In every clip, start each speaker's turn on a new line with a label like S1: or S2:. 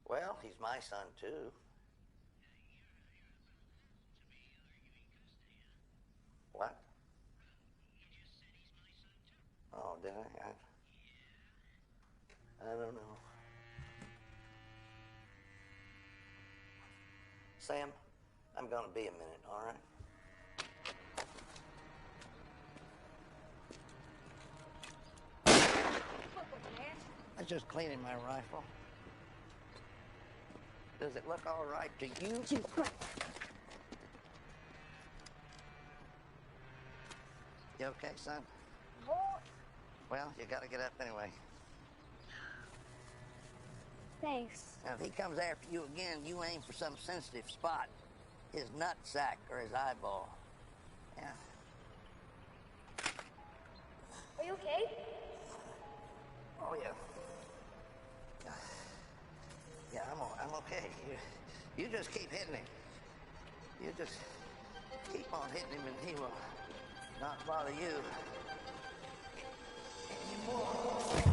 S1: Well, he's my son, too. What? Oh, did I don't know. Sam, I'm gonna be a minute, all right? I was just cleaning my rifle. Does it look all right to you? You okay, son? Well, you gotta get up anyway.
S2: Thanks.
S1: Now, if he comes after you again, you aim for some sensitive spot. His nut sack or his eyeball. Yeah.
S2: Are you okay?
S1: Oh, yeah. Yeah, I'm okay. You just keep hitting him. You just keep on hitting him and he will not bother you anymore.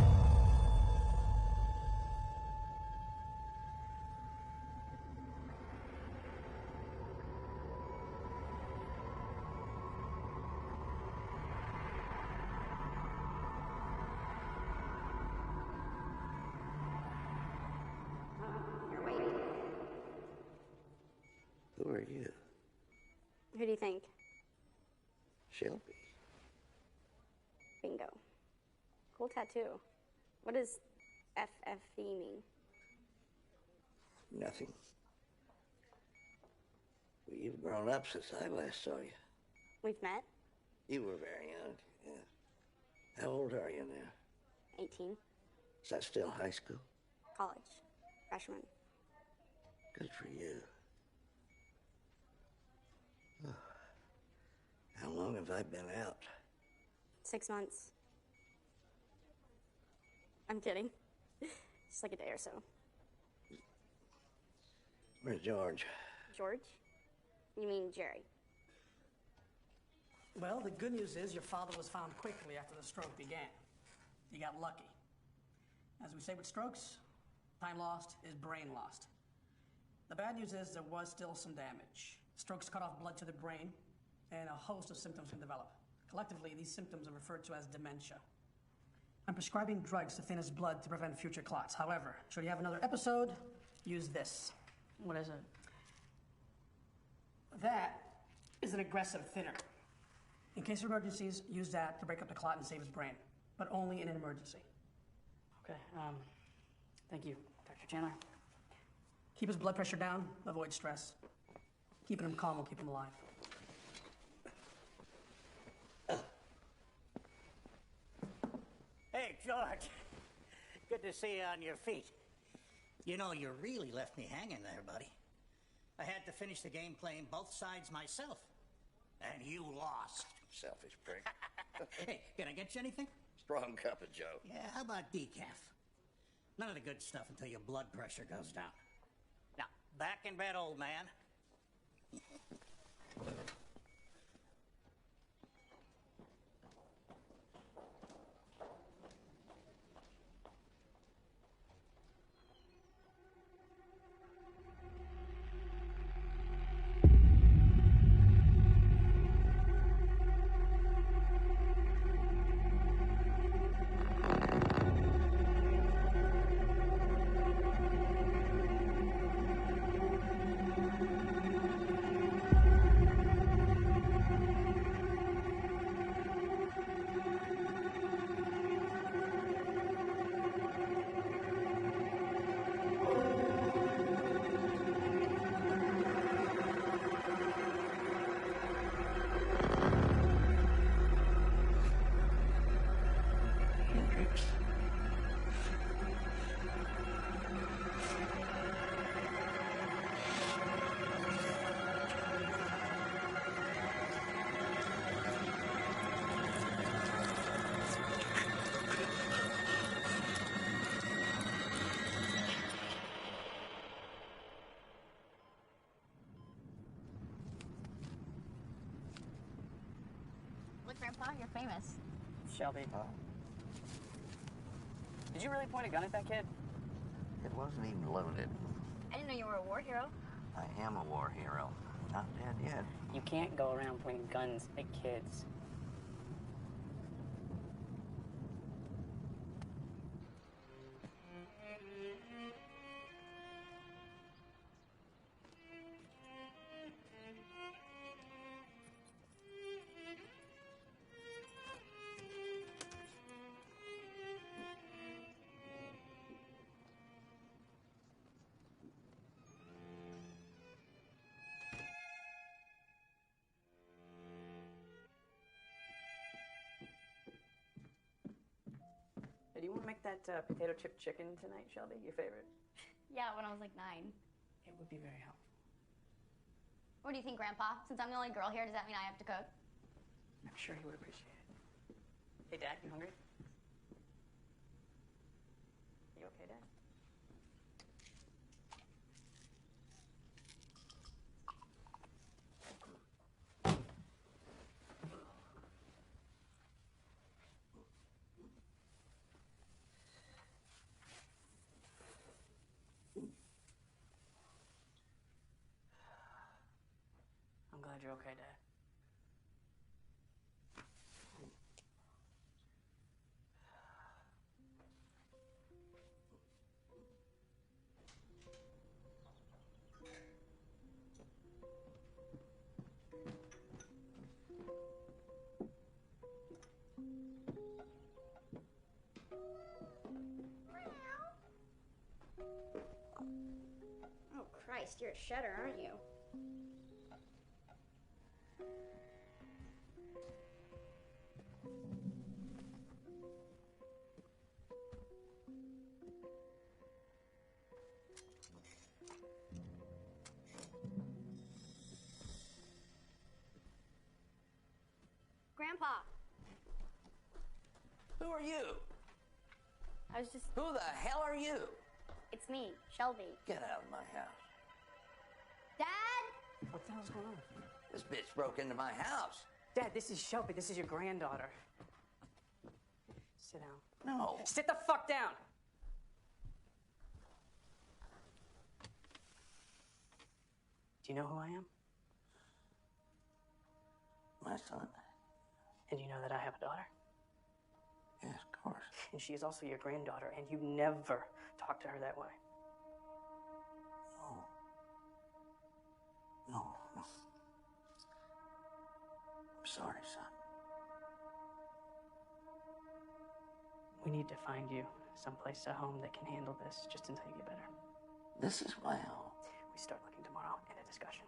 S1: Who are you?
S2: Who do you think?
S1: Shelby.
S2: Bingo. Cool tattoo. What does FFE mean?
S1: Nothing. Well, you've grown up since I last saw you.
S2: We've met?
S1: You were very young, yeah. How old are you now?
S2: 18.
S1: Is that still high school?
S2: College. Freshman.
S1: Good for you. Oh. How long have I been out?
S2: 6 months. I'm kidding. Just like a day or so.
S1: Where's George?
S2: George? You mean Jerry?
S3: Well, the good news is your father was found quickly after the stroke began. You got lucky. As we say with strokes, time lost is brain lost. The bad news is there was still some damage. Strokes cut off blood to the brain, and a host of symptoms can develop. Collectively, these symptoms are referred to as dementia. I'm prescribing drugs to thin his blood to prevent future clots. However, should you have another episode, use this.
S4: What is it?
S3: That is an aggressive thinner. In case of emergencies, use that to break up the clot and save his brain, but only in an emergency.
S4: Okay, thank you, Dr. Chandler.
S3: Keep his blood pressure down, avoid stress. Keeping him calm will keep him alive.
S5: Hey, George. Good to see you on your feet. You know, you really left me hanging there, buddy. I had to finish the game playing both sides myself. And you lost.
S1: Selfish prick.
S5: Hey, can I get you anything?
S1: Strong cup of joe.
S5: Yeah, how about decaf? None of the good stuff until your blood pressure goes down. Now, back in bed, old man.
S6: Look, Grandpa, you're famous.
S4: Shelby. Did you really point a gun at that kid?
S1: It wasn't even loaded.
S6: I didn't know you were a war hero.
S1: I am a war hero. Not dead yet.
S4: You can't go around pointing guns at kids. Do you want to make that potato chip chicken tonight, Shelby? Your favorite?
S6: Yeah, when I was like 9.
S4: It would be very helpful.
S6: What do you think, Grandpa? Since I'm the only girl here, does that mean I have to cook?
S4: I'm sure he would appreciate it. Hey, Dad, you hungry? You okay, Dad? I'm glad you're okay, Dad.
S2: Oh, Christ, you're a shedder, aren't you? Grandpa,
S1: Who are you?
S2: I was just...
S1: Who the hell are you?
S2: It's me, Shelby.
S1: Get out of my house.
S2: Dad?
S4: What the hell's going on?
S1: This bitch broke into my house.
S4: Dad, this is Shelby. This is your granddaughter. Sit down.
S1: No.
S4: Sit the fuck down! Do you know who I am?
S1: My son.
S4: And you know that I have a daughter?
S1: Yes, of course.
S4: And she is also your granddaughter, and you never talk to her that way.
S1: No. No. I'm sorry, son.
S4: We need to find you someplace, a home that can handle this just until you get better.
S1: This is my home.
S4: We start looking tomorrow. End of discussion.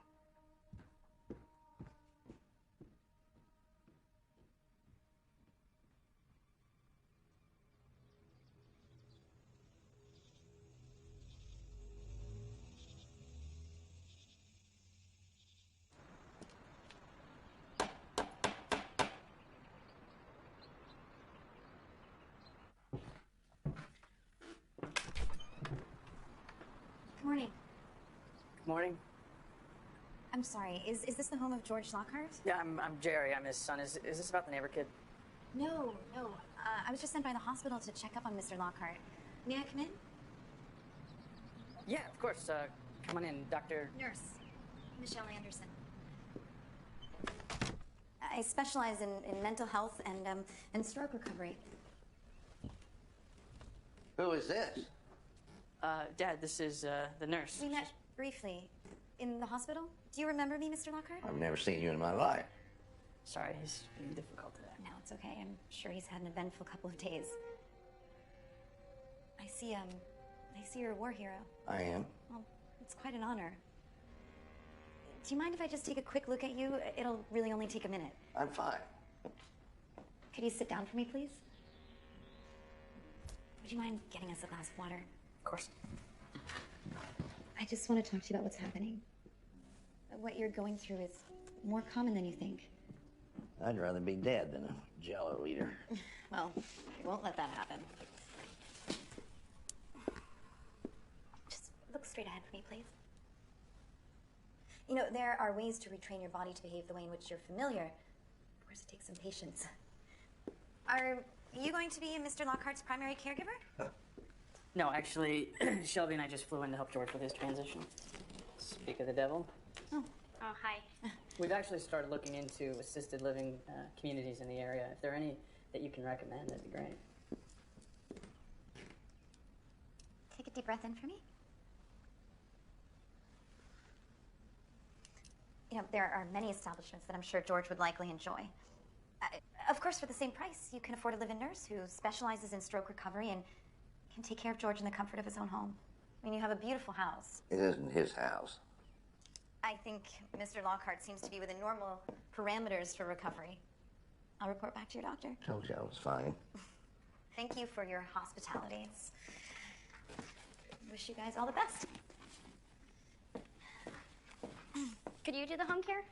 S7: Good morning.
S4: Good morning.
S7: I'm sorry. Is this the home of George Lockhart?
S4: Yeah, I'm Jerry. I'm his son. Is this about the neighbor kid?
S7: No. I was just sent by the hospital to check up on Mr. Lockhart. May I come in?
S4: Yeah, of course. Come on in, Dr.
S7: Nurse, Michelle Anderson. I specialize in mental health and stroke recovery.
S1: Who is this?
S4: Dad, this is the nurse.
S7: We met briefly in the hospital. Do you remember me, Mr. Lockhart?
S1: I've never seen you in my life.
S4: Sorry, he's being difficult today.
S7: No, it's okay. I'm sure he's had an eventful couple of days. I see you're a war hero.
S1: I am.
S7: Well, it's quite an honor. Do you mind if I just take a quick look at you? It'll really only take a minute.
S1: I'm fine.
S7: Could you sit down for me, please? Would you mind getting us a glass of water?
S4: Of course.
S7: I just want to talk to you about what's happening. What you're going through is more common than you think.
S1: I'd rather be dead than a Jell-O eater.
S7: Well, we won't let that happen. Just look straight ahead for me, please. You know, there are ways to retrain your body to behave the way in which you're familiar. Of course, it takes some patience. Are you going to be Mr. Lockhart's primary caregiver?
S4: No, actually, Shelby and I just flew in to help George with his transition. Speak of the devil.
S2: Oh, hi.
S4: We've actually started looking into assisted living communities in the area. If there are any that you can recommend, that'd be great.
S7: Take a deep breath in for me. You know, there are many establishments that I'm sure George would likely enjoy. Of course, for the same price, you can afford a live-in nurse who specializes in stroke recovery and can take care of George in the comfort of his own home. I mean, you have a beautiful house.
S1: It isn't his house.
S7: I think Mr. Lockhart seems to be within normal parameters for recovery. I'll report back to your doctor.
S1: Told you I was fine.
S7: Thank you for your hospitality. Wish you guys all the best.
S2: Could you do the home care?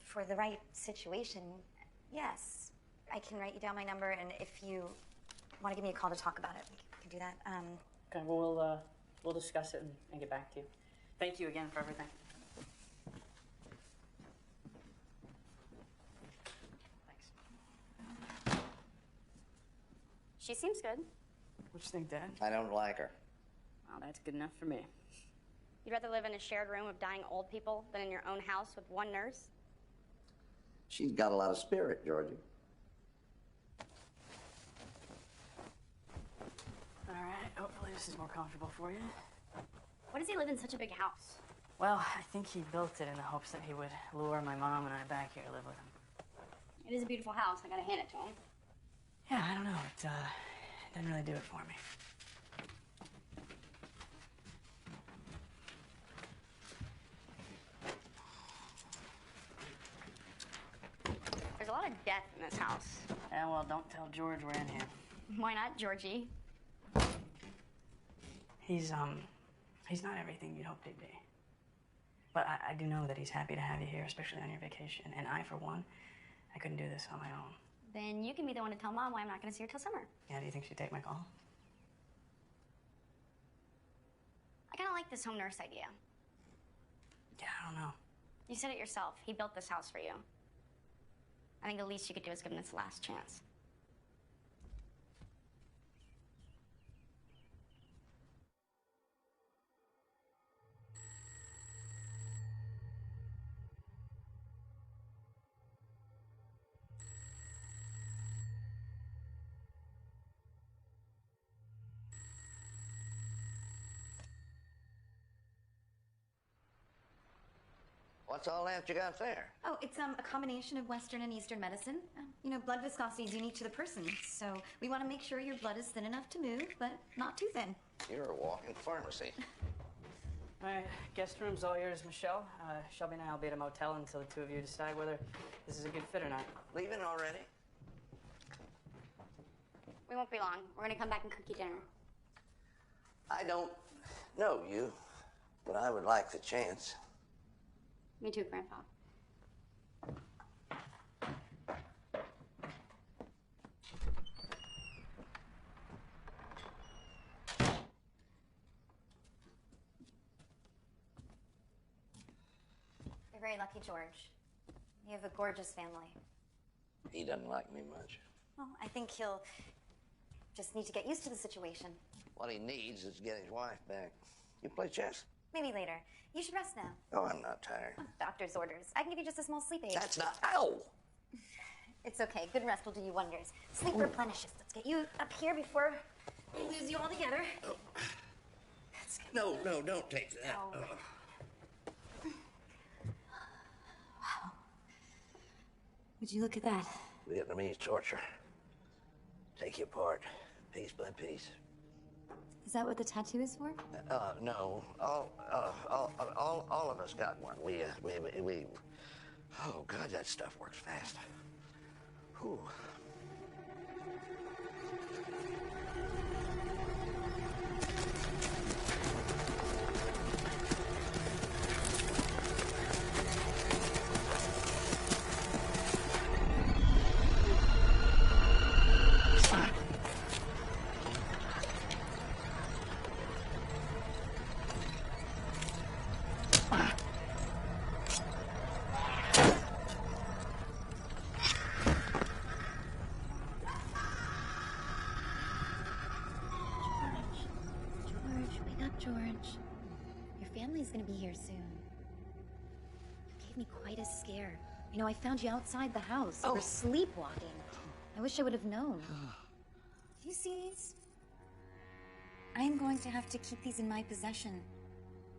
S7: For the right situation, yes. I can write you down my number, and if you want to give me a call to talk about it, we can do that.
S4: Okay, well, we'll discuss it and get back to you. Thank you again for everything. Thanks.
S2: She seems good.
S4: What you think, Dad?
S1: I don't like her.
S4: Well, that's good enough for me.
S2: You'd rather live in a shared room of dying old people than in your own house with one nurse?
S1: She's got a lot of spirit, Georgie.
S4: All right, hopefully this is more comfortable for you.
S2: Why does he live in such a big house?
S4: Well, I think he built it in the hopes that he would lure my mom and I back here to live with him.
S2: It is a beautiful house. I gotta hand it to him.
S4: Yeah, I don't know. It didn't really do it for me.
S2: There's a lot of death in this house.
S4: Yeah, well, don't tell George we're in here.
S2: Why not, Georgie?
S4: He's not everything you'd hoped he'd be. But I do know that he's happy to have you here, especially on your vacation. And I, for one, I couldn't do this on my own.
S2: Then you can be the one to tell Mom why I'm not gonna see her till summer.
S4: Yeah, do you think she'd take my call?
S2: I kinda like this home nurse idea.
S4: Yeah, I don't know.
S2: You said it yourself. He built this house for you. I think the least you could do is give him this last chance.
S1: What's all that you got there?
S7: Oh, it's a combination of Western and Eastern medicine. You know, blood viscosity is unique to the person, so we want to make sure your blood is thin enough to move, but not too thin.
S1: You're a walking pharmacy.
S4: All right, guest room's all yours, Michelle. Shelby and I will be at a motel until the two of you decide whether this is a good fit or not.
S1: Leaving already?
S2: We won't be long. We're gonna come back and cook you dinner.
S1: I don't know you, but I would like the chance.
S2: Me too, Grandpa.
S7: You're very lucky, George. You have a gorgeous family.
S1: He doesn't like me much.
S7: Well, I think he'll just need to get used to the situation.
S1: What he needs is to get his wife back. You play chess?
S7: Maybe later. You should rest now.
S1: Oh, I'm not tired.
S7: Doctor's orders. I can give you just a small sleep aid.
S1: That's not... Ow!
S7: It's okay. Good rest will do you wonders. Sleep replenishes. Let's get you up here before we lose you altogether.
S1: Oh. No, don't take that.
S7: Oh. Wow. Would you look at that?
S1: Vietnamese torture. Take you apart, piece by piece.
S7: Is that what the tattoo is for?
S1: No. All of us got one. We. Oh God, that stuff works fast. Whew.
S7: gonna be here soon. You gave me quite a scare. You know, I found you outside the house. You were sleepwalking. I wish I would have known. Do you see these? I am going to have to keep these in my possession,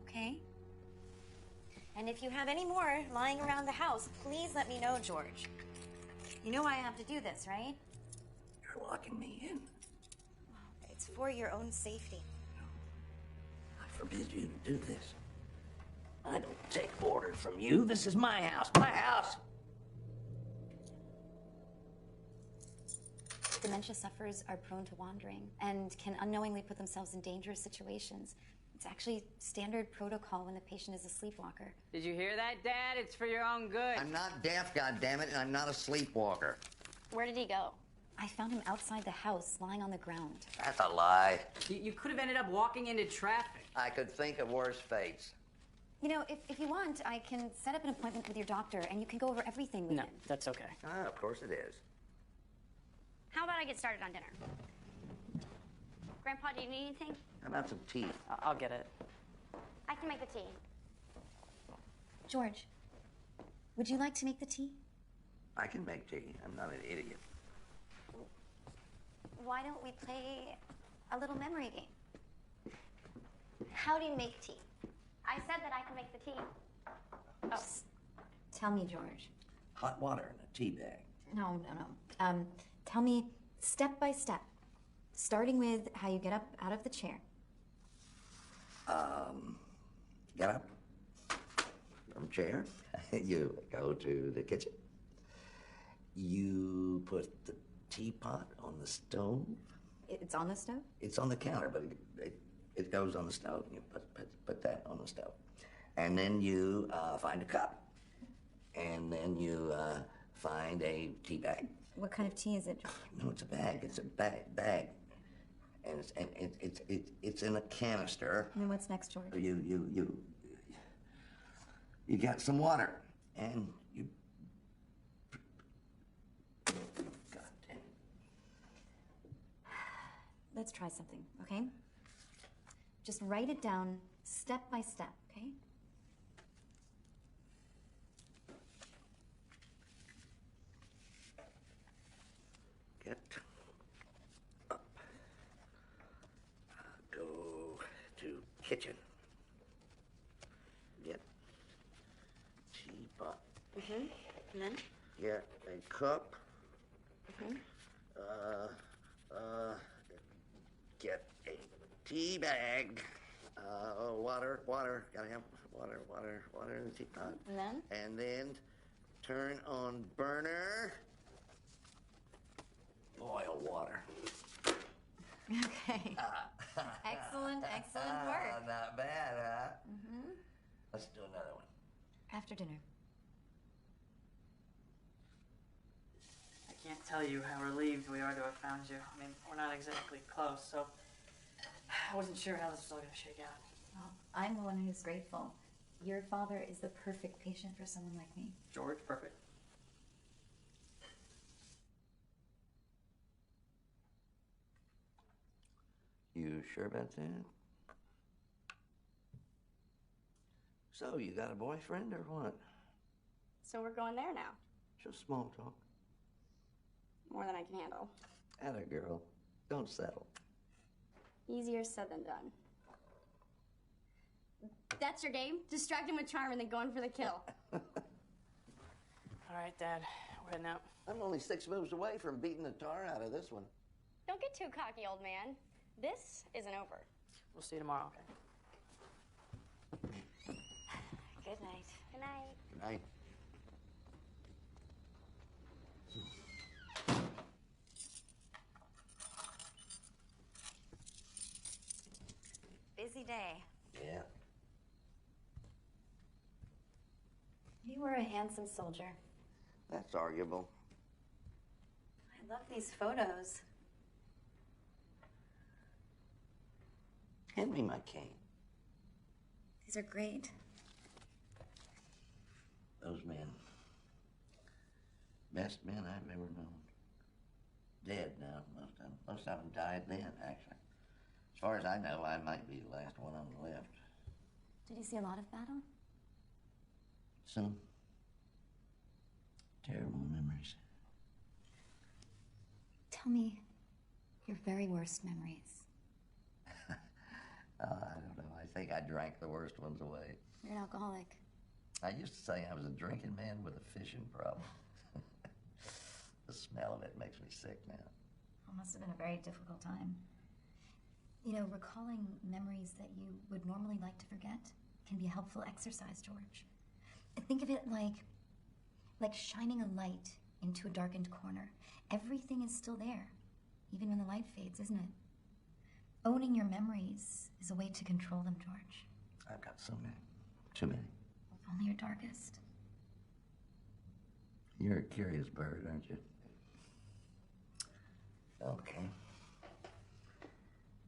S7: okay? And if you have any more lying around the house, please let me know, George. You know I have to do this, right?
S1: You're locking me in.
S7: It's for your own safety.
S1: I forbid you to do this. I don't take orders from you. This is my house. My house!
S7: Dementia sufferers are prone to wandering and can unknowingly put themselves in dangerous situations. It's actually standard protocol when the patient is a sleepwalker.
S8: Did you hear that, Dad? It's for your own good.
S1: I'm not deaf, goddammit, and I'm not a sleepwalker.
S2: Where did he go?
S7: I found him outside the house, lying on the ground.
S1: That's a lie.
S8: You could have ended up walking into traffic.
S1: I could think of worse fates.
S7: You know, if you want, I can set up an appointment with your doctor and you can go over everything with
S8: No,
S7: him.
S8: that's okay.
S1: Ah, of course it is.
S2: How about I get started on dinner? Grandpa, do you need anything?
S1: How about some tea?
S8: I'll get it.
S2: I can make the tea.
S7: George, would you like to make the tea?
S1: I can make tea. I'm not an idiot.
S7: Why don't we play a little memory game?
S2: How do you make tea? I said that I can make the tea. Oh.
S7: Tell me, George.
S1: Hot water in a tea bag.
S7: No. Tell me step by step, starting with how you get up out of the chair.
S1: Get up from chair. You go to the kitchen. You put the teapot on the stove.
S7: It's on the stove?
S1: It's on the counter, but it goes on the stove. You put that on the stove. And then you find a cup. And then you find a tea bag.
S7: What kind of tea is it?
S1: No, it's a bag. It's a bag. And it's in a canister.
S7: And then what's next, George?
S1: You got some water, and you. God damn.
S7: Let's try something, okay? Just write it down step by step, okay?
S1: Get up. Go to kitchen. Get teapot.
S7: And then?
S1: Get a cup. Get a tea bag. Water. Gotta have water in the teapot.
S7: And then?
S1: And then turn on burner. Boil water.
S7: Okay. Excellent work.
S1: Not bad, huh? Let's do another one.
S7: After dinner.
S4: I can't tell you how relieved we are to have found you. I mean, we're not exactly close, so I wasn't sure how this was all going to shake out.
S7: Well, I'm the one who's grateful. Your father is the perfect patient for someone like me.
S4: George, perfect.
S1: You sure about that? So, you got a boyfriend or what?
S2: So we're going there now.
S1: Just small talk.
S2: More than I can handle.
S1: Atta girl. Don't settle.
S2: Easier said than done. That's your game? Distract him with charm and then going for the kill.
S4: All right, Dad, we're heading out.
S1: I'm only 6 moves away from beating the tar out of this one.
S2: Don't get too cocky, old man. This isn't over.
S4: We'll see you tomorrow, okay?
S7: Good night.
S2: Good night.
S1: Good night.
S7: Busy day.
S1: Yeah.
S7: You were a handsome soldier.
S1: That's arguable.
S7: I love these photos.
S1: Hand me my cane.
S7: These are great.
S1: Those men. Best men I've ever known. Dead now, most of them. Most of them died then, actually. As far as I know, I might be the last one on the left.
S7: Did you see a lot of battle?
S1: Some terrible memories.
S7: Tell me your very worst memories.
S1: I don't know. I think I drank the worst ones away.
S7: You're an alcoholic.
S1: I used to say I was a drinking man with a fishing problem. The smell of it makes me sick now.
S7: It must have been a very difficult time. You know, recalling memories that you would normally like to forget can be a helpful exercise, George. Think of it like shining a light into a darkened corner. Everything is still there, even when the light fades, isn't it? Owning your memories is a way to control them, George.
S1: I've got so many. Too many.
S7: Only your darkest.
S1: You're a curious bird, aren't you? Okay.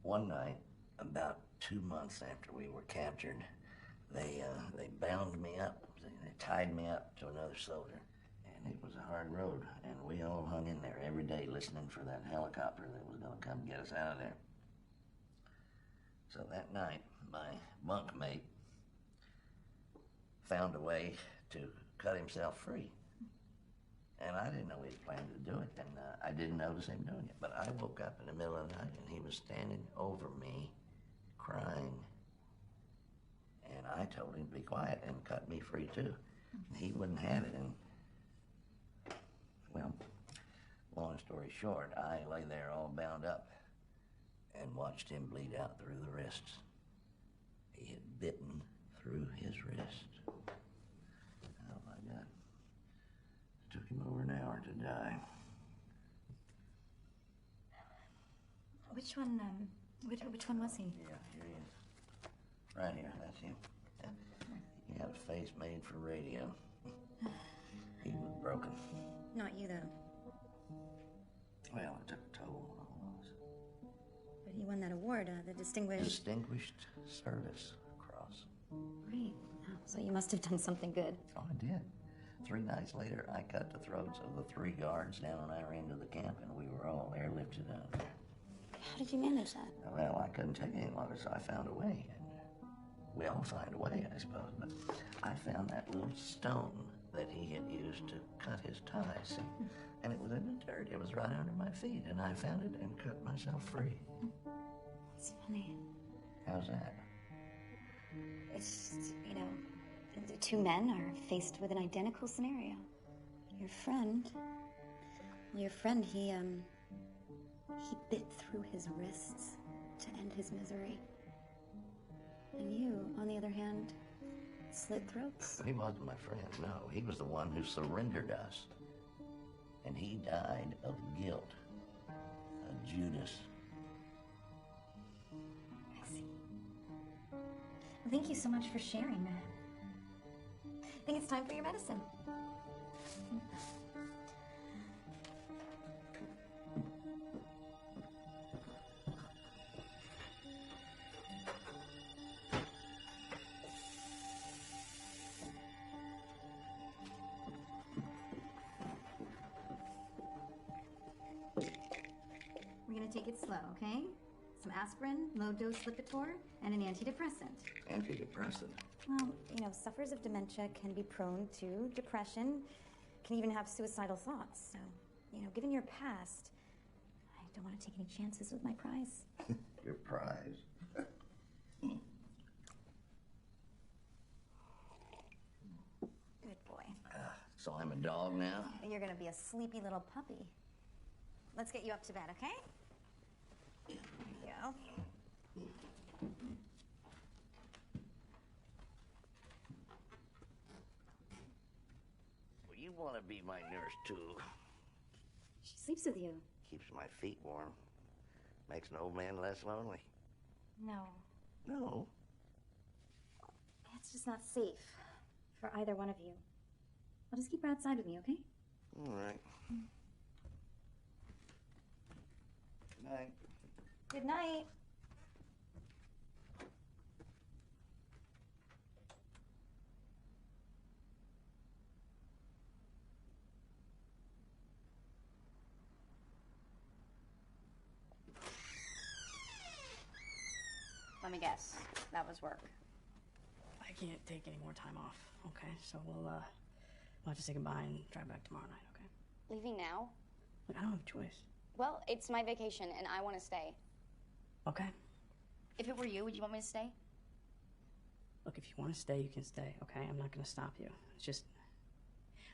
S1: One night, about 2 months after we were captured, they bound me up. They tied me up to another soldier. And it was a hard road. And we all hung in there every day listening for that helicopter that was going to come get us out of there. So that night, my bunkmate found a way to cut himself free. And I didn't know he was planning to do it, and I didn't notice him doing it. But I woke up in the middle of the night, and he was standing over me, crying. And I told him to be quiet and cut me free, too. He wouldn't have it, and, well, long story short, I lay there all bound up and watched him bleed out through the wrists. He had bitten through his wrist. Oh, my God. It took him over an hour to die.
S7: Which one was he?
S1: Yeah, here he is. Right here, that's him. He had a face made for radio. He was broken.
S7: Not you, though.
S1: Well, it took a toll on all of us.
S7: But he won that award, the Distinguished...
S1: Distinguished Service Cross.
S7: Great. Oh, so you must have done something good.
S1: Oh, I did. 3 nights later, I cut the throats of the 3 guards down on our end of the camp, and we were all airlifted out.
S7: How did you manage that?
S1: Well, I couldn't take it any longer, so I found a way. And we all find a way, I suppose. But I found that little stone that he had used to cut his ties. And it was in the dirt. It was right under my feet. And I found it and cut myself free.
S7: It's funny.
S1: How's that?
S7: It's just, you know, the 2 men are faced with an identical scenario. Your friend, he bit through his wrists to end his misery. And you, on the other hand, slit throats.
S1: He wasn't my friend, no. He was the one who surrendered us. And he died of guilt. A Judas.
S7: I see. Well, thank you so much for sharing. I think it's time for your medicine. We're gonna take it slow, okay? Some aspirin, low-dose Lipitor, and an antidepressant.
S1: Antidepressant?
S7: Well, you know, sufferers of dementia can be prone to depression, can even have suicidal thoughts. So, you know, given your past, I don't want to take any chances with my prize.
S1: Your prize?
S7: Good boy.
S1: So I'm a dog now?
S7: You're gonna be a sleepy little puppy. Let's get you up to bed, okay? Here you go.
S1: Well, you want to be my nurse, too.
S7: She sleeps with you.
S1: Keeps my feet warm. Makes an old man less lonely.
S7: No,
S1: No.
S7: it's just not safe for either one of you. I'll just keep her outside with me, okay?
S1: All right. Good night.
S7: Good night.
S2: Let me guess. That was work.
S4: I can't take any more time off, okay? So we'll have to say goodbye and drive back tomorrow night, okay?
S6: Leaving now?
S4: Look, I don't have a choice.
S6: Well, it's my vacation, and I want to stay.
S4: Okay.
S6: If it were you, would you want me to stay?
S4: Look, if you want to stay, you can stay, okay? I'm not going to stop you. It's just,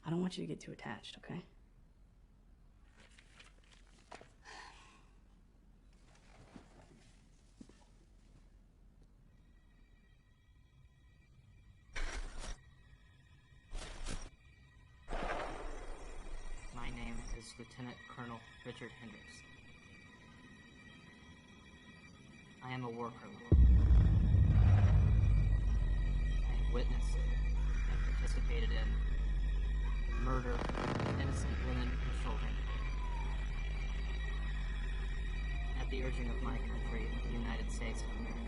S4: I don't want you to get too attached, okay?
S8: My name is Lieutenant Colonel Richard Hendricks. I am a war criminal. I have witnessed and participated in murder of innocent women and children. At the urging of my country, the United States of America.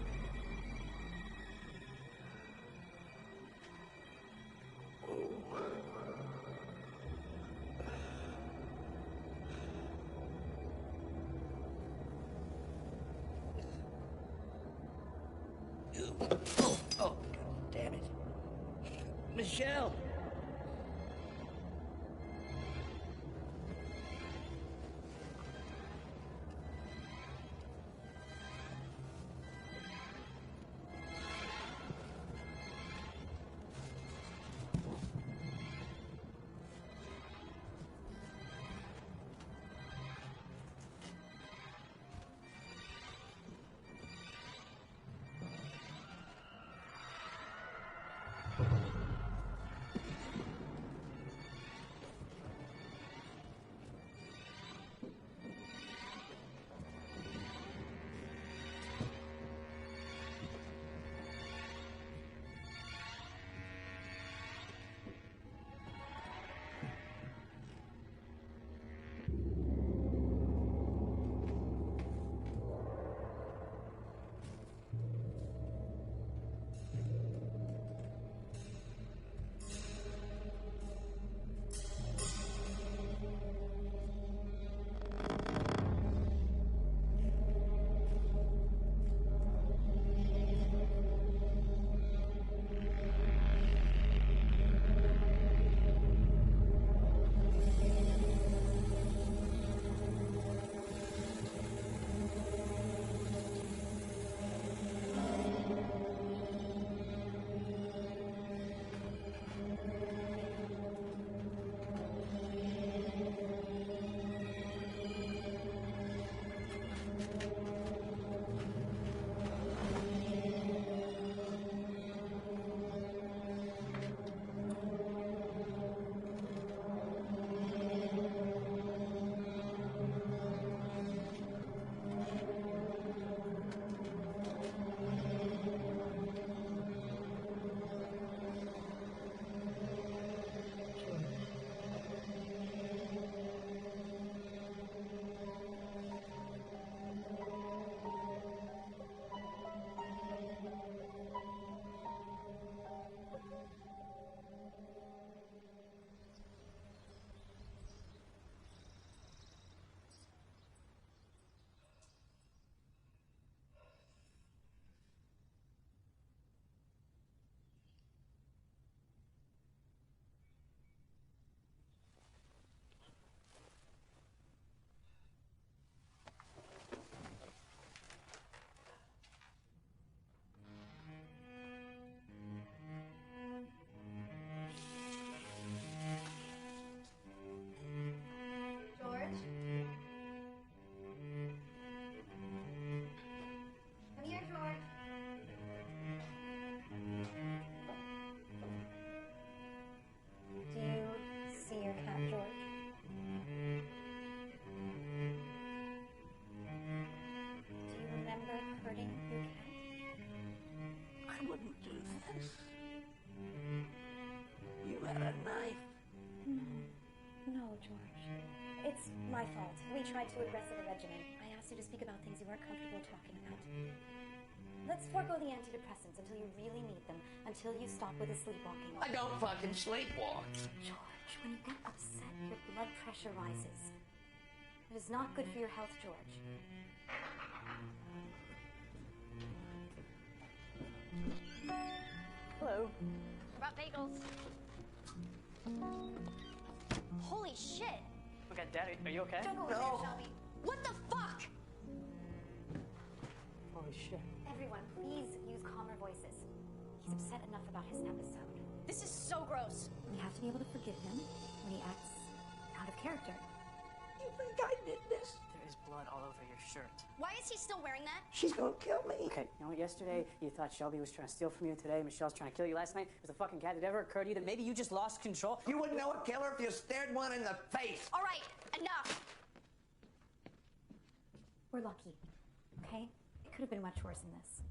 S1: Oh, God damn it. Michelle!
S7: My fault. We tried too aggressive a regimen. I asked you to speak about things you weren't comfortable talking about. Let's forego the antidepressants until you really need them, until you stop with the sleepwalking.
S1: I don't fucking sleepwalk.
S7: George, when you get upset, your blood pressure rises. It is not good for your health, George.
S4: Hello.
S2: What about bagels? Holy shit!
S4: Okay, Dad, are you okay?
S7: Don't go over there, Shelby.
S2: What the fuck?
S4: Holy shit.
S7: Everyone, please use calmer voices. He's upset enough about his episode.
S2: This is so gross.
S7: We have to be able to forgive him when he acts out of character.
S1: You think I did this?
S4: There is blood all over your shirt.
S2: Why is he still wearing that?
S1: She's gonna kill me.
S4: Okay, you know what? Yesterday, you thought Shelby was trying to steal from you. Today, Michelle's trying to kill you. Last night, it was a fucking cat. Did it ever occur to you that maybe you just lost control?
S1: You wouldn't know a killer if you stared one in the face.
S2: All right, enough.
S7: We're lucky, okay? It could have been much worse than this.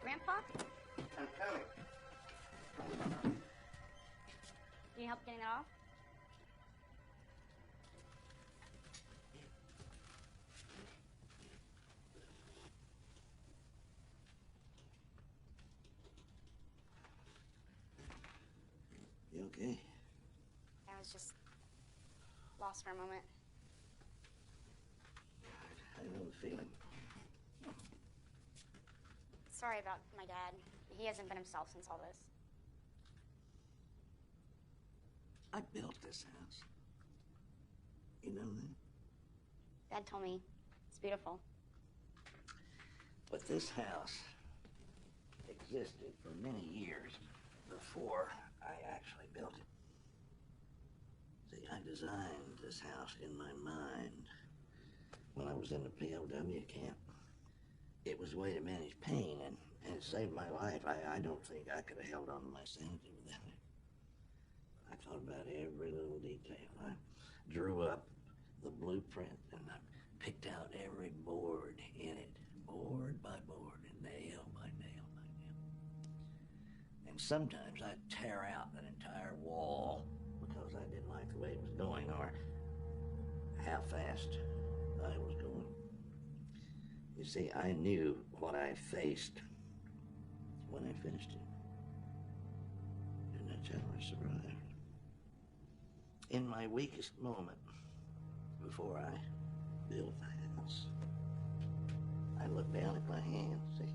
S2: Grandpa?
S1: I'm coming.
S2: Need help getting that off?
S1: You okay?
S2: I was just lost for a moment.
S1: I know the feeling.
S2: Sorry about my dad. He hasn't been himself since all this.
S1: I built this house. You know that?
S2: Dad told me it's beautiful.
S1: But this house existed for many years before I actually built it. See, I designed this house in my mind when I was in the POW camp. It was a way to manage pain, and it saved my life. I don't think I could have held on to my sanity without it. I thought about every little detail. I drew up the blueprint, and I picked out every board in it, board by board, and nail by nail by nail. And sometimes I'd tear out an entire wall because I didn't like the way it was going or how fast I was going. You see, I knew what I faced when I finished it. And that's how I survived. In my weakest moment, before I built the house, I looked down at my hands, see?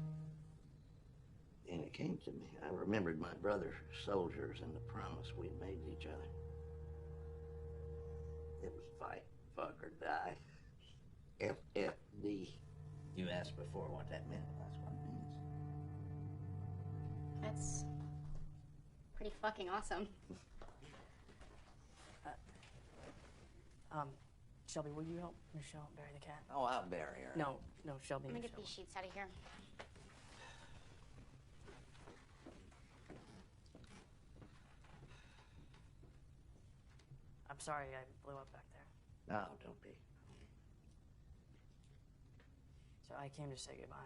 S1: And it came to me. I remembered my brother soldiers and the promise we'd made to each other. It was fight, fuck, or die. FFD. You asked before what that meant. That's what it means.
S2: That's pretty fucking awesome.
S4: Shelby, will you help Michelle bury the cat?
S1: Oh, I'll bury her.
S4: No, Shelby.
S2: Let me get
S4: Michelle.
S2: these sheets out of here.
S4: I'm sorry I blew up back there.
S1: No, don't be.
S4: So I came to say goodbye.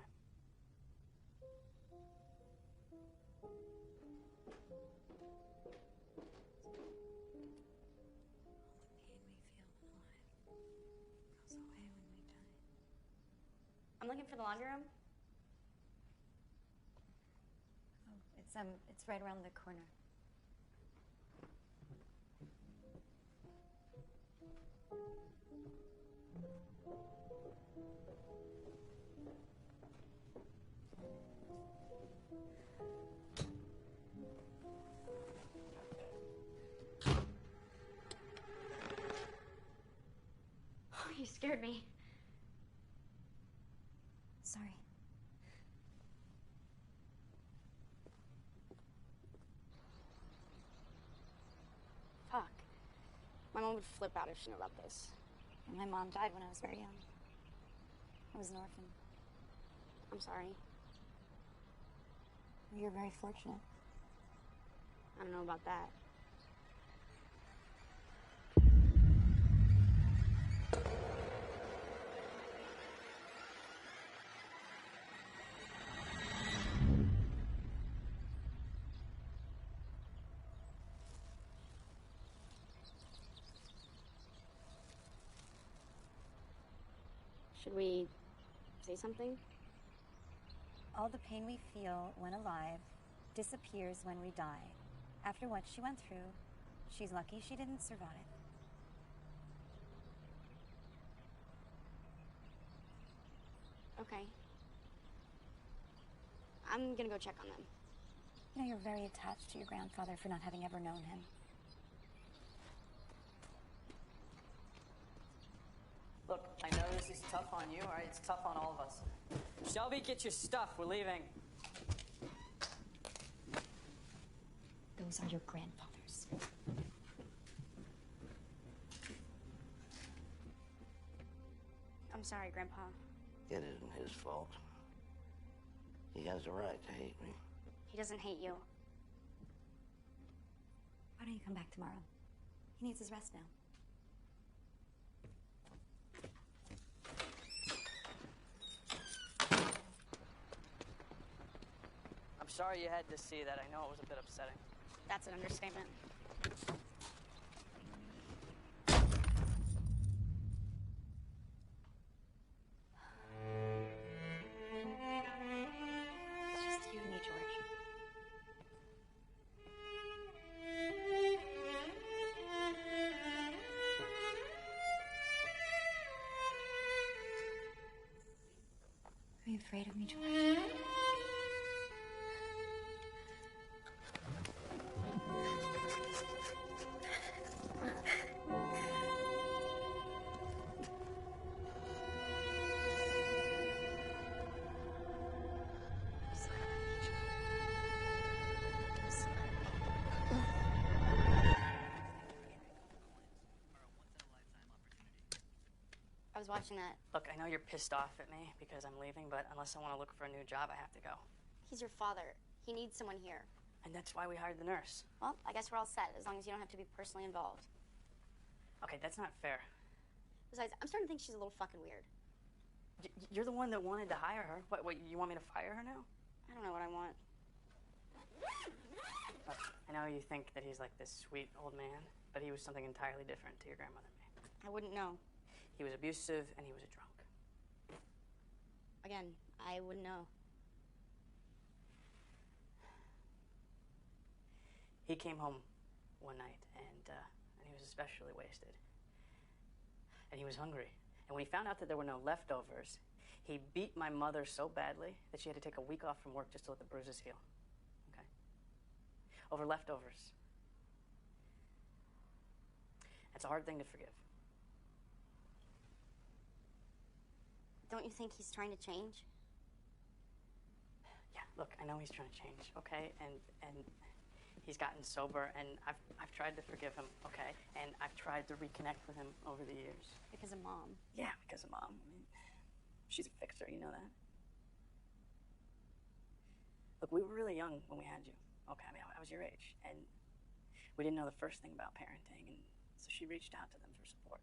S2: I'm looking for the laundry room.
S7: Oh, it's right around the corner.
S2: Oh, you scared me.
S7: Sorry.
S2: Fuck. My mom would flip out if she knew about this.
S7: My mom died when I was very young. I was an orphan.
S2: I'm sorry.
S7: You're very fortunate.
S2: I don't know about that. Should we say something?
S7: All the pain we feel when alive disappears when we die. After what she went through, she's lucky she didn't survive.
S2: Okay. I'm gonna go check on them.
S7: You know, you're very attached to your grandfather for not having ever known him.
S4: Look, I know this is tough on you, all right? It's tough on all of us. Shelby, get your stuff. We're leaving.
S7: Those are your grandfathers.
S2: I'm sorry, Grandpa.
S1: It isn't his fault. He has a right to hate me.
S2: He doesn't hate you.
S7: Why don't you come back tomorrow? He needs his rest now.
S4: I'm sorry you had to see that. I know it was a bit upsetting.
S2: That's an understatement.
S7: It's just you and me, George. Are you afraid of me, George?
S2: I was watching that.
S4: Look, I know you're pissed off at me because I'm leaving, but unless I want to look for a new job, I have to go.
S2: He's your father. He needs someone here.
S4: And that's why we hired the nurse.
S2: Well, I guess we're all set, as long as you don't have to be personally involved.
S4: Okay, that's not fair.
S2: Besides, I'm starting to think she's a little fucking weird.
S4: You're the one that wanted to hire her. What, you want me to fire her now?
S2: I don't know what I want.
S4: Look, I know you think that he's like this sweet old man, but he was something entirely different to your grandmother and me.
S2: I wouldn't know.
S4: He was abusive and he was a drunk.
S2: Again, I wouldn't know.
S4: He came home one night and he was especially wasted. And he was hungry. And when he found out that there were no leftovers, he beat my mother so badly that she had to take a week off from work just to let the bruises heal. Okay? Over leftovers. That's a hard thing to forgive.
S2: Don't you think he's trying to change?
S4: Yeah, look, I know he's trying to change, okay? And he's gotten sober, and I've tried to forgive him, okay? And I've tried to reconnect with him over the years.
S2: Because of Mom.
S4: Yeah, because of Mom. I mean, she's a fixer, you know that? Look, we were really young when we had you. Okay, I mean, I was your age, and we didn't know the first thing about parenting, and so she reached out to them for support.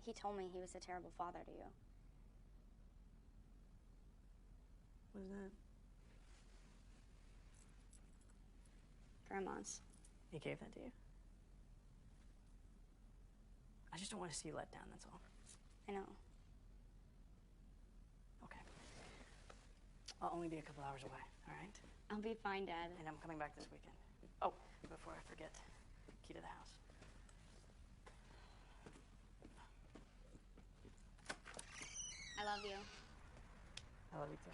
S2: He told me he was a terrible father to you.
S4: What is that?
S2: Grandma's.
S4: He gave that to you? I just don't want to see you let down, that's all.
S2: I know.
S4: Okay. I'll only be a couple hours away, all right?
S2: I'll be fine, Dad.
S4: And I'm coming back this weekend. Oh, before I forget, key to the house.
S2: I love you.
S4: I love you too.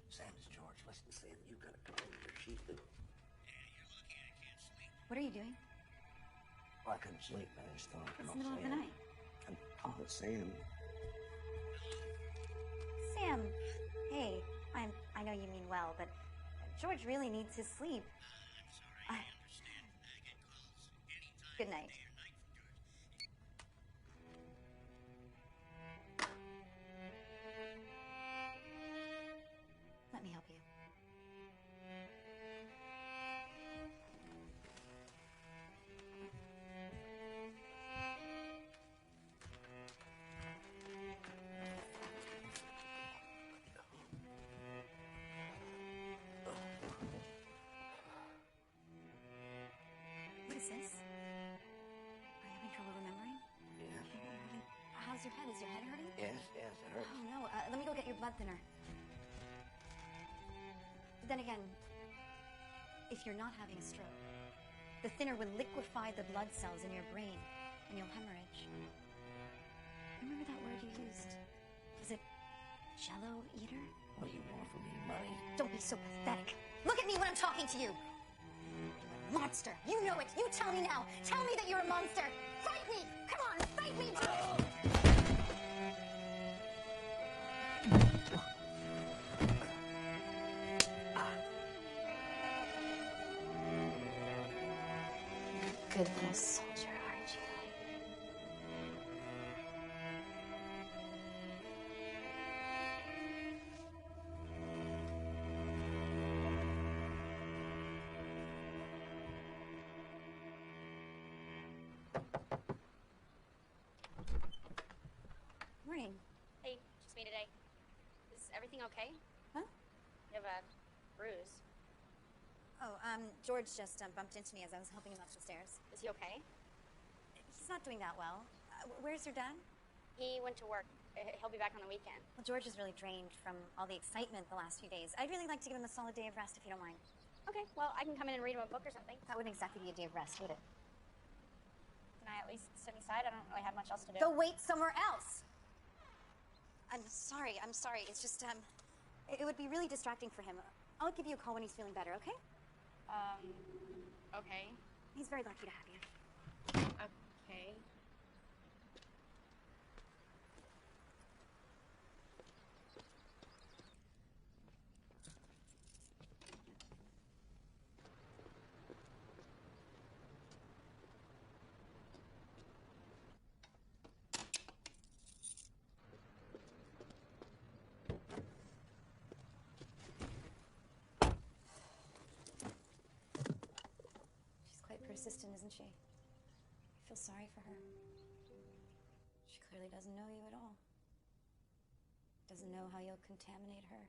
S1: Sam, it's George. Listen, Sam, you gotta come in here. She's been...
S7: What are you doing?
S1: Well, I couldn't sleep, man. I just thought,
S7: It's the middle of the night.
S1: Oh, Sam.
S7: Sam, hey, I know you mean well, but George really needs his sleep.
S5: I'm sorry, I understand. I get calls anytime.
S7: Good night.
S5: Day or night from George.
S7: Let me help you. What is this? Are you having trouble remembering?
S1: Yes,
S7: How's your head? Is your head hurting?
S1: yes, it hurts.
S7: Oh no, let me go get your blood thinner. Then again, if you're not having a stroke, the thinner will liquefy the blood cells in your brain and you'll hemorrhage. Remember that word you used? Was it Jello eater?
S1: What do you want from me, money?
S7: Don't be so pathetic. Look at me when I'm talking to you. You're a monster. You know it. You tell me now. Tell me that you're a monster. Fight me. Come on, fight me. Good little soldier, aren't you? Morning.
S2: Hey, just me today. Is everything okay?
S7: Huh?
S2: You have a bruise.
S7: Oh, George just bumped into me as I was helping him up the stairs.
S2: Is he okay?
S7: He's not doing that well. Where's your dad?
S2: He went to work. He'll be back on the weekend.
S7: Well, George is really drained from all the excitement the last few days. I'd really like to give him a solid day of rest if you don't mind.
S2: Okay, well, I can come in and read him a book or something.
S7: That wouldn't exactly be a day of rest, would it?
S2: Can I at least sit inside? I don't really have much else to do.
S7: Go wait somewhere else! I'm sorry. It's just, it would be really distracting for him. I'll give you a call when he's feeling better, okay?
S2: Okay.
S7: He's very lucky to have you.
S2: Okay.
S7: assistant, isn't she? I feel sorry for her. She clearly doesn't know you at all. Doesn't know how you'll contaminate her.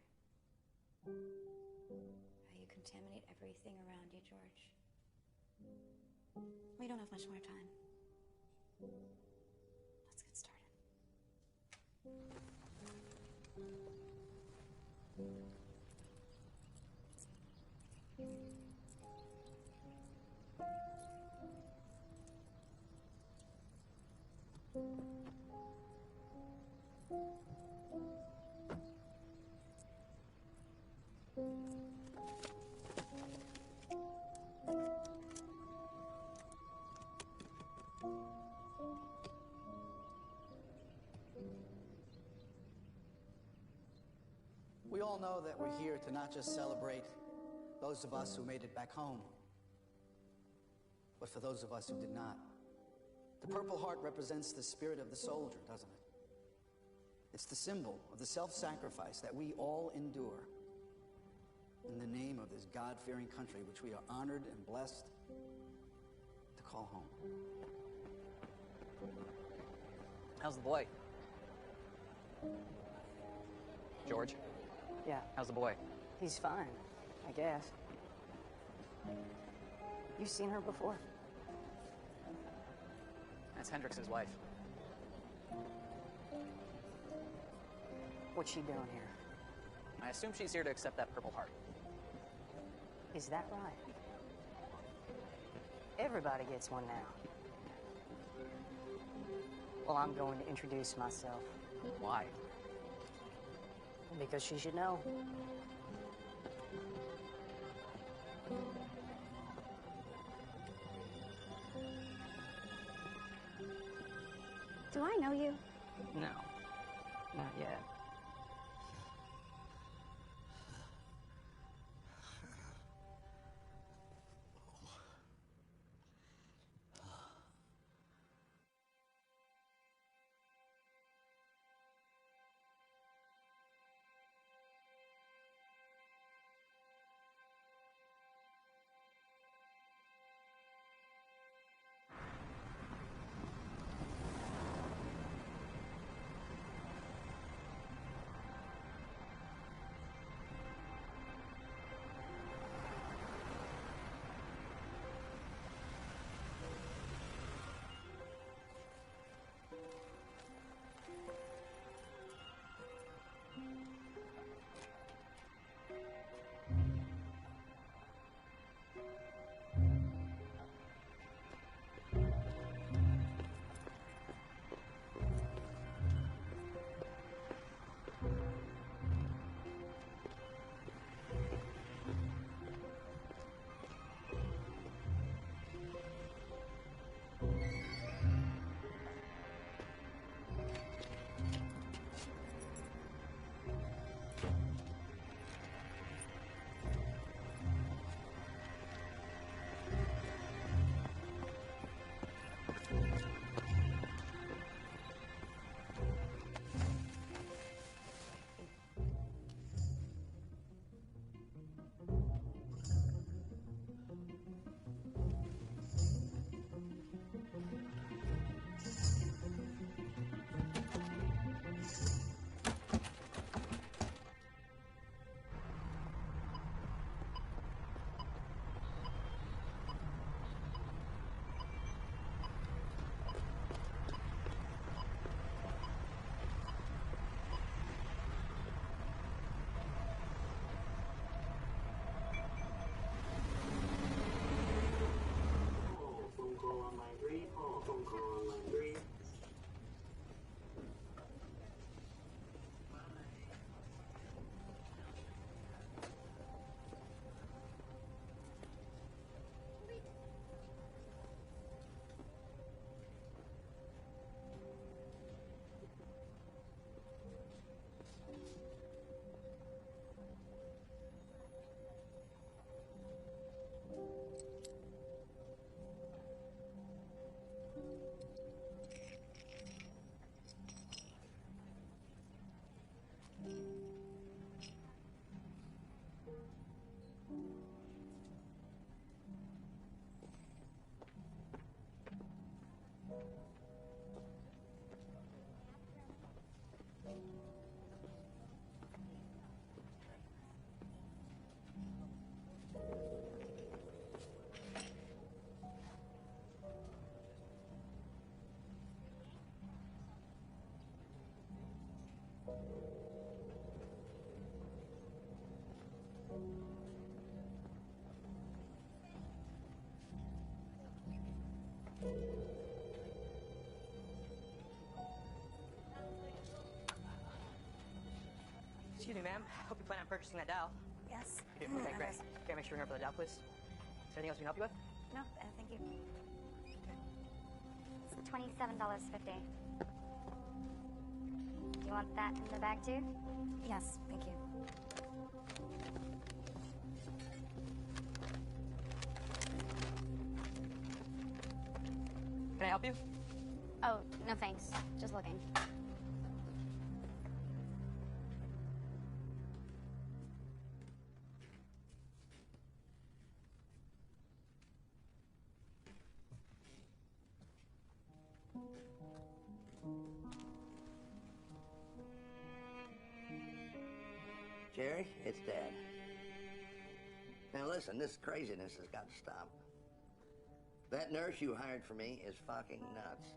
S7: How you contaminate everything around you, George. We don't have much more time. Let's get started.
S9: We all know that we're here to not just celebrate those of us who made it back home, but for those of us who did not. The Purple Heart represents the spirit of the soldier, doesn't it? It's the symbol of the self-sacrifice that we all endure in the name of this God-fearing country which we are honored and blessed to call home.
S8: How's the boy? George?
S4: Yeah,
S8: How's the boy?
S4: he's fine, I guess. You seen her before?
S8: That's Hendrix's wife.
S4: What's she doing here?
S8: I assume she's here to accept that Purple Heart.
S4: Is that right? Everybody gets one now. Well, I'm going to introduce myself.
S8: Why?
S4: Because she should know.
S2: Do I know you?
S8: No. Not yet. Sam, hope you plan on purchasing that doll.
S7: Yes.
S8: You do? Okay, great. Can I make sure you're here for the doll, please? Is there anything else we can help you with?
S7: No, thank you. It's $27.50. You want that in the bag too? Yes, thank you.
S8: Can I help you?
S2: Oh, no thanks. Just looking.
S1: Jerry, it's Dad. Now listen, this craziness has got to stop. That nurse you hired for me is fucking nuts.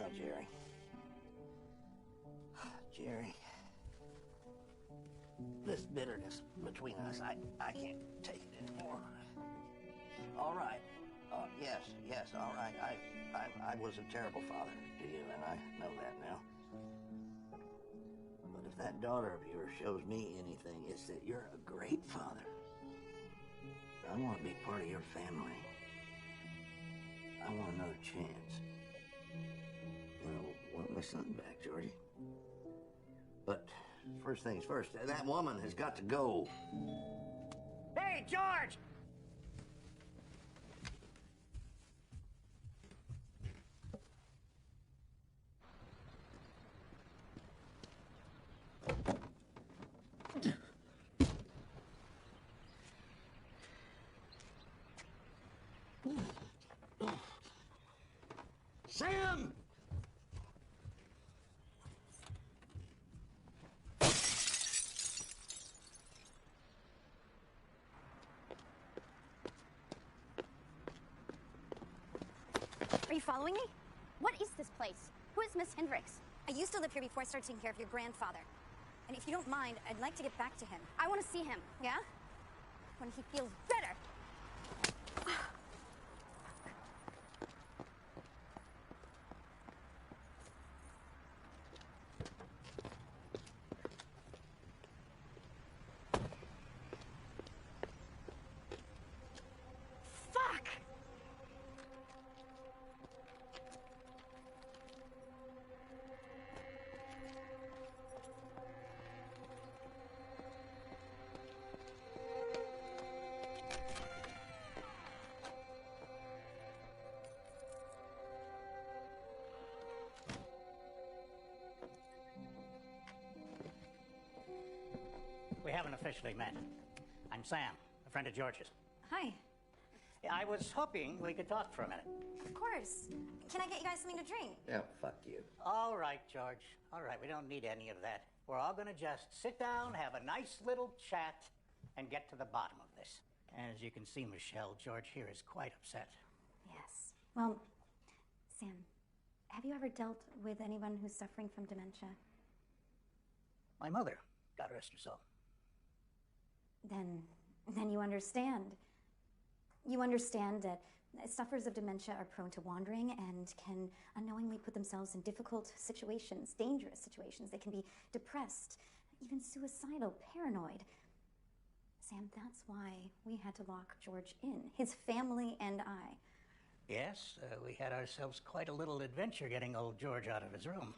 S1: Oh, Jerry. Jerry. This bitterness between us, I can't take it anymore. All right. Yes, all right. I was a terrible father to you, and I know that now. But if that daughter of yours shows me anything, it's that you're a great father. I want to be part of your family. I want another chance. I want my son back, Georgie. But first things first, that woman has got to go.
S5: Hey, George! Sam!
S6: Are you following me? What is this place? Who is Miss Hendricks? I used to live here before I started taking care of your grandfather. And if you don't mind, I'd like to get back to him. I want to see him. Yeah? When he feels better. Fuck!
S5: We haven't officially met. I'm Sam, a friend of George's.
S7: Hi.
S5: I was hoping we could talk for a minute.
S7: Of course. Can I get you guys something to drink?
S1: Yeah, fuck you.
S5: All right, George. All right, we don't need any of that. We're all going to just sit down, have a nice little chat, and get to the bottom of this. As you can see, Michelle, George here is quite upset.
S7: Yes. Well, Sam, have you ever dealt with anyone who's suffering from dementia?
S5: My mother, God rest her soul.
S7: Then you understand. You understand that sufferers of dementia are prone to wandering and can unknowingly put themselves in difficult situations, dangerous situations. They can be depressed, even suicidal, paranoid. Sam, that's why we had to lock George in, his family and I.
S5: Yes, we had ourselves quite a little adventure getting old George out of his room.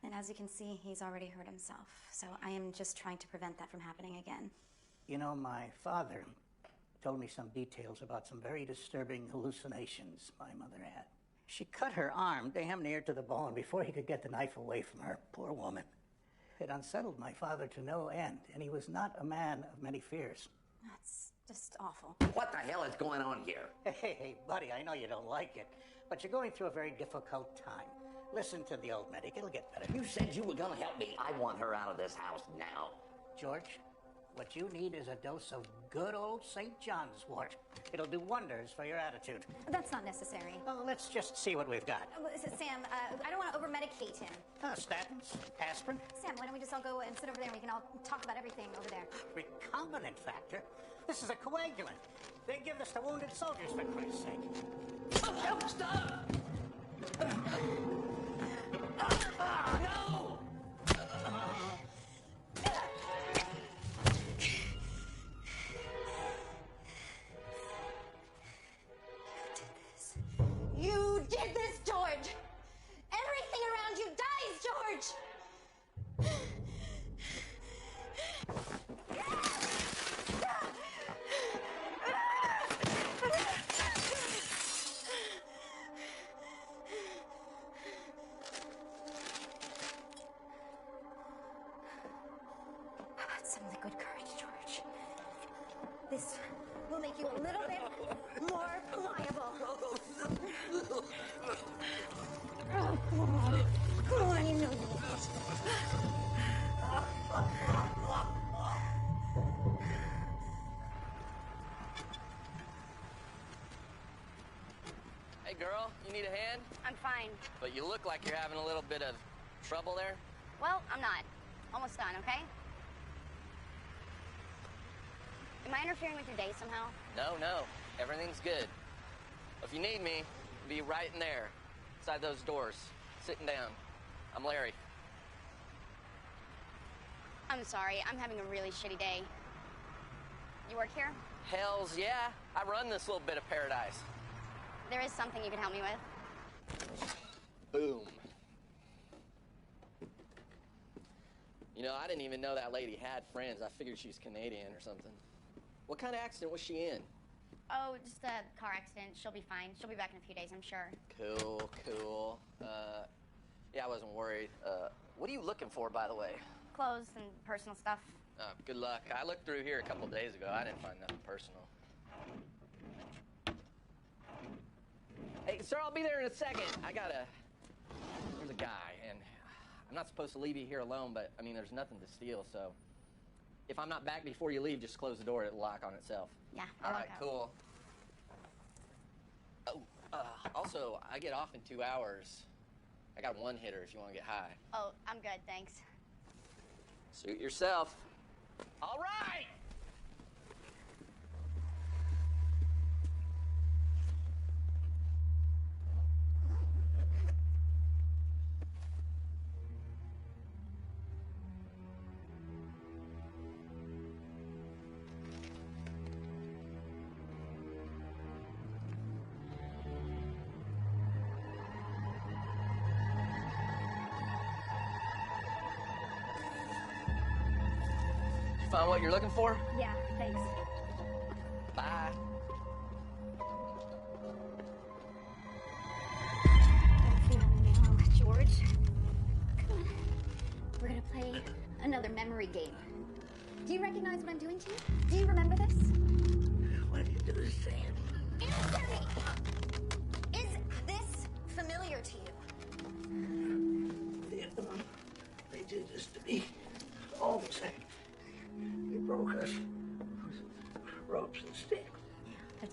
S7: And as you can see, he's already hurt himself. So I am just trying to prevent that from happening again.
S5: You know, my father told me some details about some very disturbing hallucinations my mother had. She cut her arm damn near to the bone before he could get the knife away from her. Poor woman. It unsettled my father to no end, and he was not a man of many fears.
S7: That's just awful.
S1: What the hell is going on here?
S5: Hey, buddy, I know you don't like it, but you're going through a very difficult time. Listen to the old medic. It'll get better.
S1: You said you were gonna help me. I want her out of this house now.
S5: George, what you need is a dose of good old St. John's wort. It'll do wonders for your attitude.
S7: That's not necessary.
S5: Oh, let's just see what we've got.
S7: Sam, I don't want to over-medicate him.
S5: Statins, aspirin.
S7: Sam, why don't we just all go and sit over there and we can all talk about everything over there?
S5: Recombinant factor? This is a coagulant. They give this to wounded soldiers, for Christ's sake.
S1: Oh, stop!
S5: No!
S6: You did this, George! Everything around you dies, George! Some liquid courage, George. This will make you a little bit more pliable. Oh, come on, you know you need it.
S8: Hey, girl, you need a hand?
S2: I'm fine.
S8: But you look like you're having a little bit of trouble there.
S2: Well, I'm not. Almost done, okay? Am I interfering with your day somehow?
S8: No. Everything's good. If you need me, I'll be right in there, inside those doors, sitting down. I'm Larry.
S2: I'm sorry. I'm having a really shitty day. You work here?
S8: Hells yeah. I run this little bit of paradise.
S2: There is something you can help me with.
S8: Boom. You know, I didn't even know that lady had friends. I figured she was Canadian or something. What kind of accident was she in?
S2: Oh, just a car accident. She'll be fine. She'll be back in a few days, I'm sure.
S8: Cool. Yeah, I wasn't worried. What are you looking for, by the way?
S2: Clothes and personal stuff.
S8: Good luck. I looked through here a couple of days ago. I didn't find nothing personal. Hey, sir, I'll be there in a second. There's a guy, and I'm not supposed to leave you here alone, but, I mean, there's nothing to steal, so if I'm not back before you leave, just close the door. It'll lock on itself.
S2: Yeah,
S8: All right, cool. Oh, also, I get off in 2 hours. I got one hitter if you want to get high.
S2: Oh, I'm good, thanks.
S8: Suit yourself. All right! Find what you're looking for?
S2: Yeah, thanks.
S8: Bye.
S6: Now, George. Come on. We're gonna play another memory game. Do you recognize what I'm doing to you? Do you remember this?
S1: What did you do this thing?
S6: Answer me! Is this familiar to you?
S1: Vietnam, they did this to me all the same. They broke us with ropes and sticks.
S6: But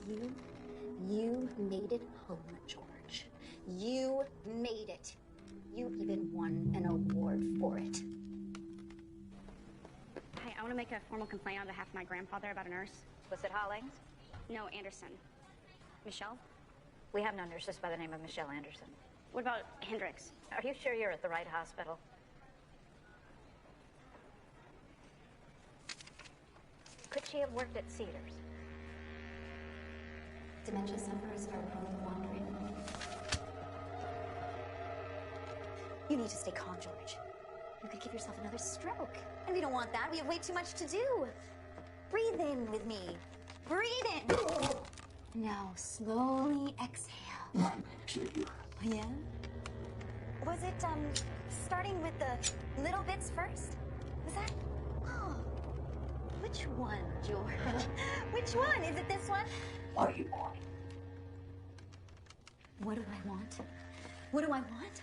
S6: you made it home, George. You made it. You even won an award for it.
S2: Hi, I want to make a formal complaint on behalf of my grandfather about a nurse.
S7: Was it Hollings?
S2: No, Anderson. Michelle?
S7: We have no nurses by the name of Michelle Anderson.
S2: What about Hendricks?
S7: Are you sure you're at the right hospital? Could she have worked at Cedars?
S6: Dementia sufferers are prone to wandering. You need to stay calm, George. You could give yourself another stroke. And we don't want that. We have way too much to do. Breathe in with me. Breathe in. Now, slowly exhale. Yeah? Was it, starting with the little bits first? Was that? Oh. Which one, George? Which one? Is it this one?
S1: What do you want?
S6: What do I want? What do I want?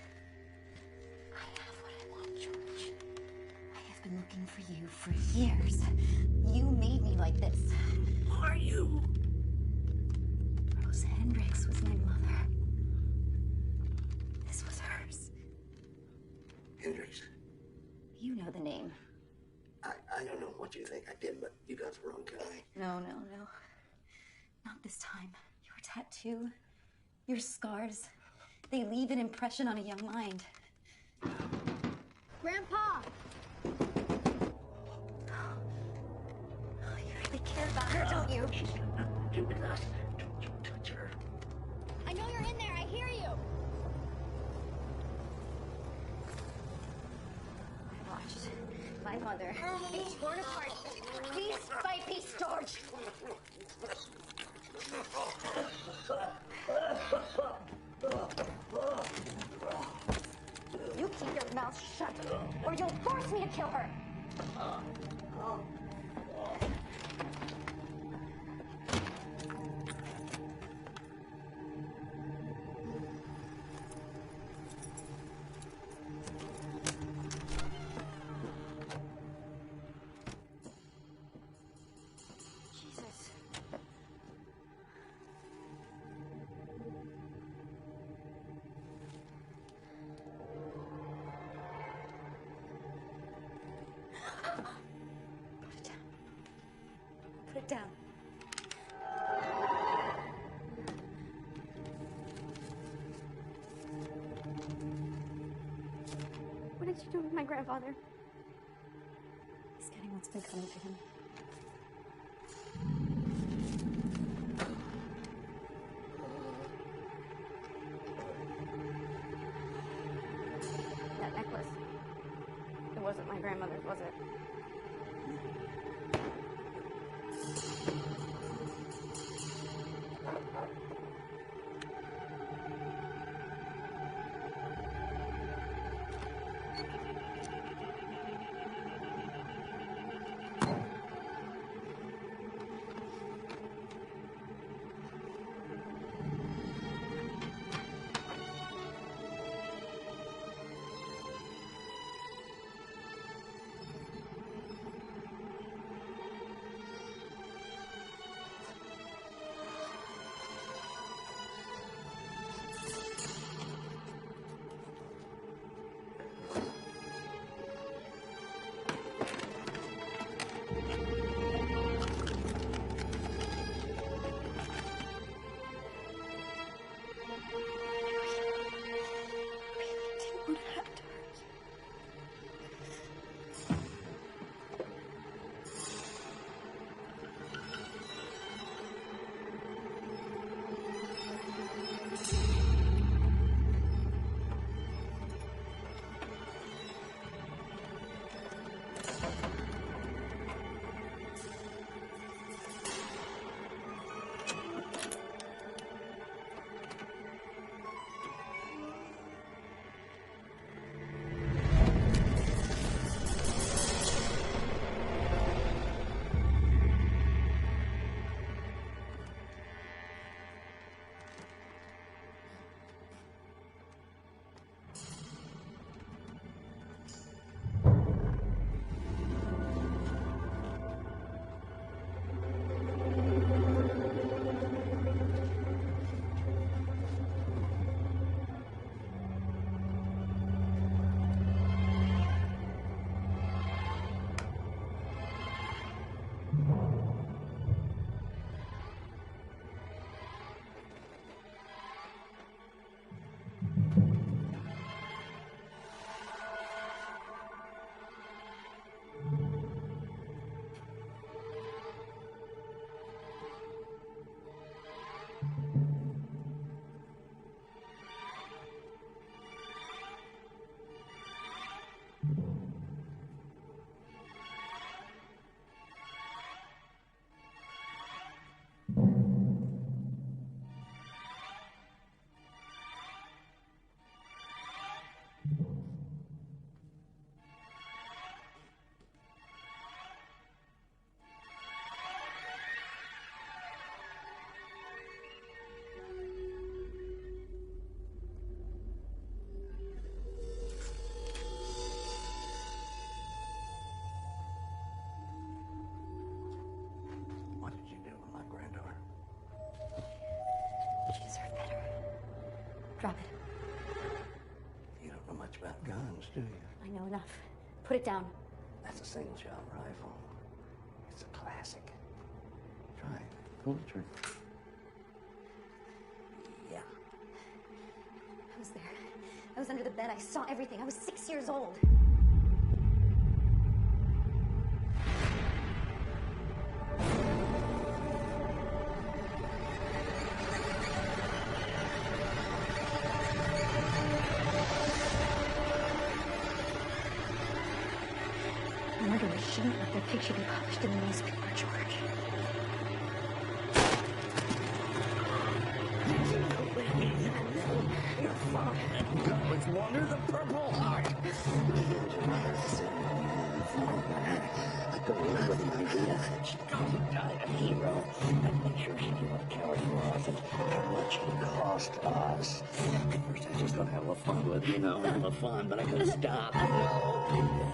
S6: I have what I want, George. I have been looking for you for years. You made me like this.
S1: Who are you?
S6: Rose Hendricks was my mother. This was hers.
S1: Hendricks.
S6: You know the name.
S1: I don't know what you think I did, but you got the wrong guy.
S6: No. Not this time. Your tattoo, your scars,
S7: They leave an impression on a young mind.
S6: Grandpa!
S7: Oh, you really care about her, don't you?
S1: She's got nothing to do with us. Don't you touch her.
S6: I know you're in there. I hear you.
S7: I watched my mother be torn apart piece by piece, George. You keep your mouth shut, or you'll force me to kill her. Jesus. Put it down. Put it down.
S2: What did you do with my grandfather?
S7: He's getting what's been coming to him.
S2: That necklace. It wasn't my grandmother's, was it?
S7: Drop it.
S1: You don't know much about guns, do you?
S7: I know enough. Put it down.
S1: That's a single-shot rifle. It's a classic. Try it. Pull the trigger. Yeah.
S7: I'm
S6: under the bed. I saw everything. I was 6 years old. Murderers shouldn't let their picture be published in the newspaper, George.
S1: Your father let go. It's Wonder the Purple Heart. I couldn't live with the idea that she'd go to die a hero. I'd make sure she knew what cowards were off and how much it cost us. At first I just thought have a little fun with it, have a little fun, but I couldn't stop. No.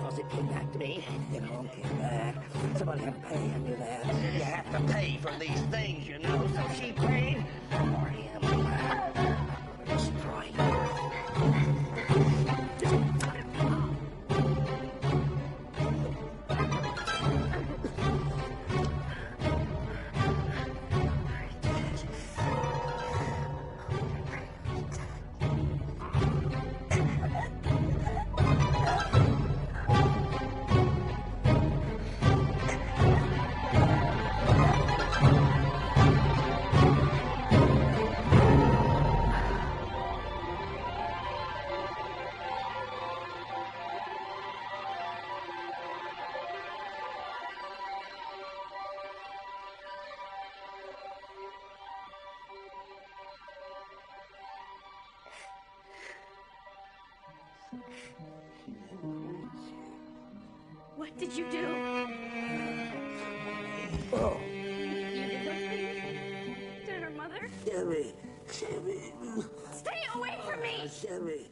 S1: Once it came back to me, it all came back. Somebody had to pay, I knew that. You have to pay for these things, So she paid for him. I'm gonna destroy you.
S2: What did you do?
S1: Oh,
S2: You did those things to her mother?
S1: Chevy.
S2: Stay away from me!
S1: Chevy.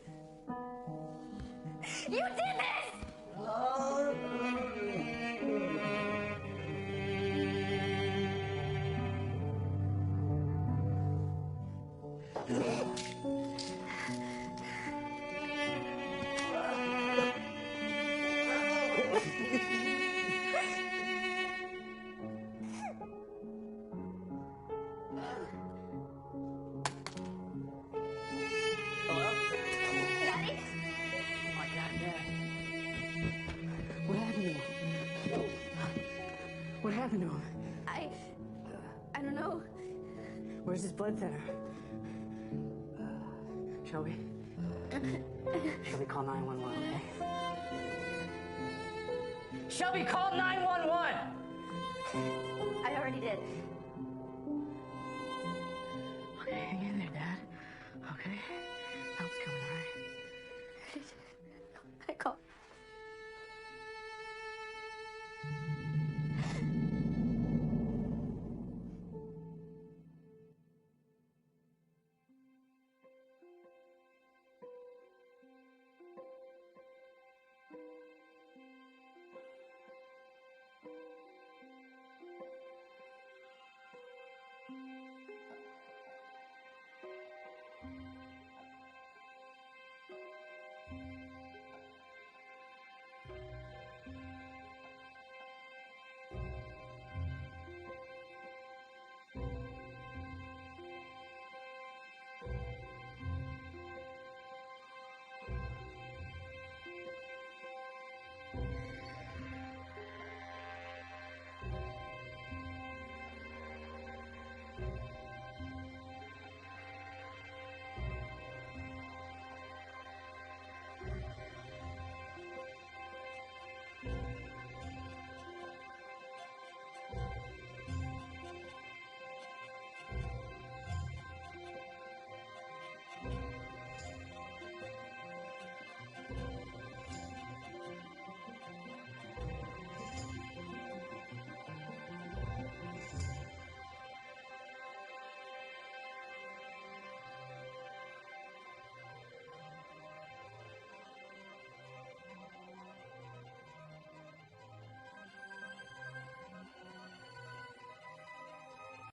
S2: You did this!
S3: Oh
S2: Daddy?
S3: my God, Dad. What happened to him? What happened to him?
S2: I don't know.
S3: Where's his blood thinner? Shelby? Shelby, call 911, okay? Shelby, call 911!
S2: I already did.